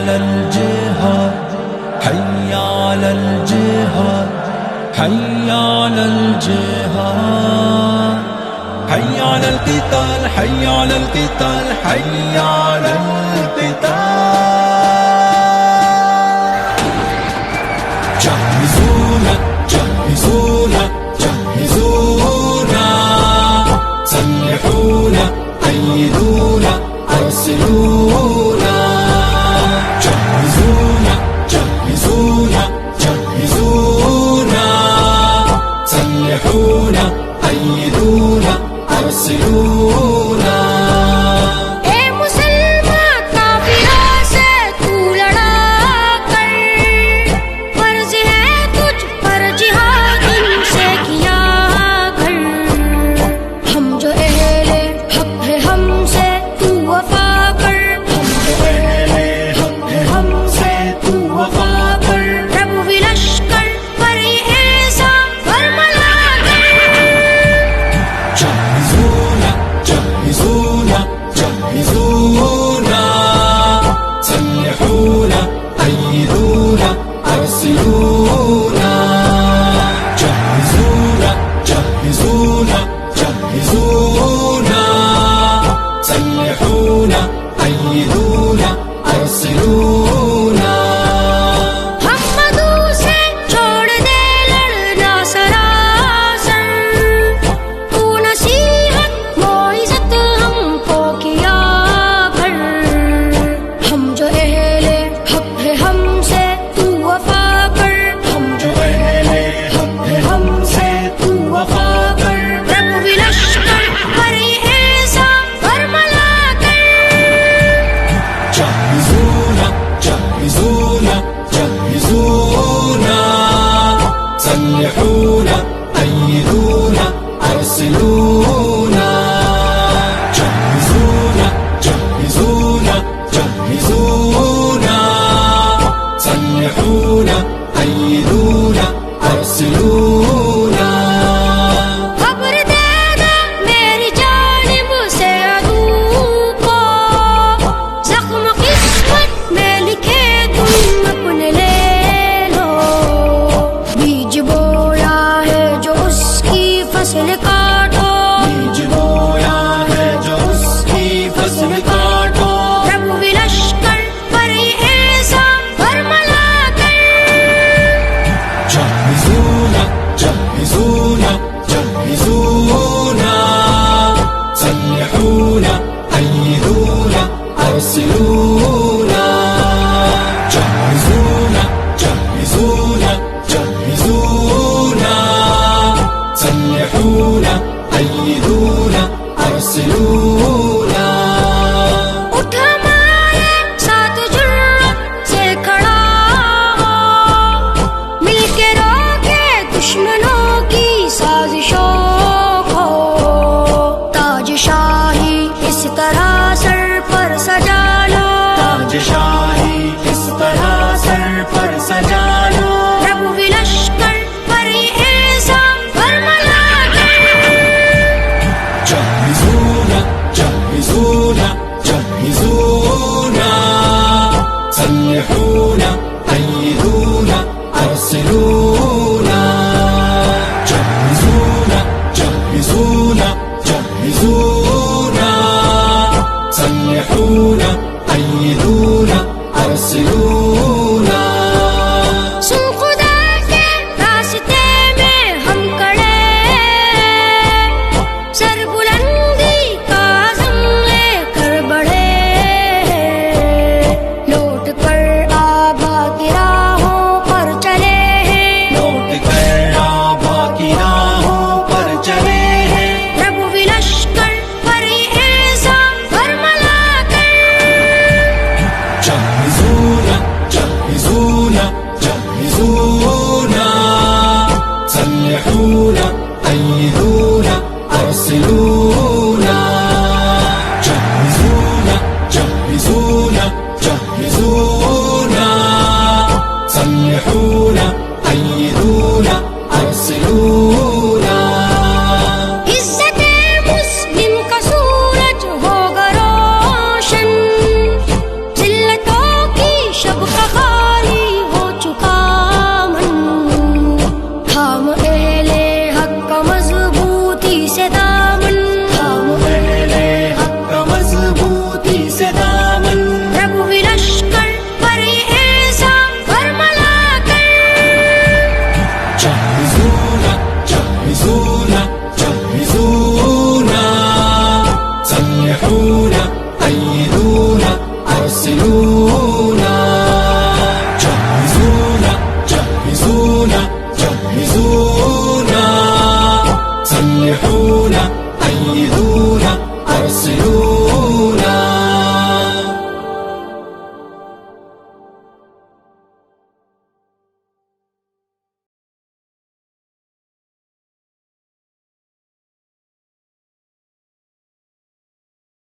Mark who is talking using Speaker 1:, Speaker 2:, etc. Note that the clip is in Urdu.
Speaker 1: على الجهاد حي على الجهاد حي على الجهاد حي على القتال حي على القتال حي على القتال جهزونا جهزونا جهزونا سلحونا أيدونا أرسلونا جهزونا جهزونا جهزونا سلحونا أيدونا أرسلونا سلحونا أيدونا أرسلونا جهزونا جهزونا جهزونا سلحونا أيدونا أرسلونا
Speaker 2: خبر دینا میری جانب سے عدو کو زخم قسمت میں لکھے تم اپنے لے لو بیج بویا ہے جو اس کی فصل کاٹو
Speaker 1: بیج بویا ہے جو اس کی فصل کاٹو
Speaker 2: رب بھی لشکر پر ایسا برملا کر
Speaker 1: جهزونا جهزونا جهزونا سلحونا أيدونا أرسلونا جهزونا جهزونا جهزونا سلحونا أيدونا أرسلونا
Speaker 2: اٹھ ہمارے ساتھ جرأت سے کھڑا ہو مل کے روکے دشمنوں کی سازشوں کو تاج شاہی اس طرح سر پر سجا لو
Speaker 1: تاج شاہی اس طرح سر پر سجا لو
Speaker 2: رب بھی لشکر پر ایسا برملا کر
Speaker 1: جهزونا جهزونا جهزونا سلحونا أيدونا أرسلونا جهزونا جهزونا جهزونا سلحونا أيدونا أرسلونا
Speaker 2: سن خدا کے راستے میں ہم کڑے سر بلندی کا عزم لے کر بڑھے لوٹ کر آبا کی راہوں پر چلے ہیں
Speaker 1: لوٹ کر آبا کی راہوں پر چلے ہیں
Speaker 2: رب بھی لشکر پر ایسا برملا کر
Speaker 1: جهزونا جهزونا جهزونا سلحونا أيدونا أرسلونا جهزونا جهزونا جهزونا سلحونا أيدونا أرسلونا
Speaker 2: عزت مسلم کا سورج ہوگا روشن ذلتوں کی
Speaker 1: سابحون أيدونا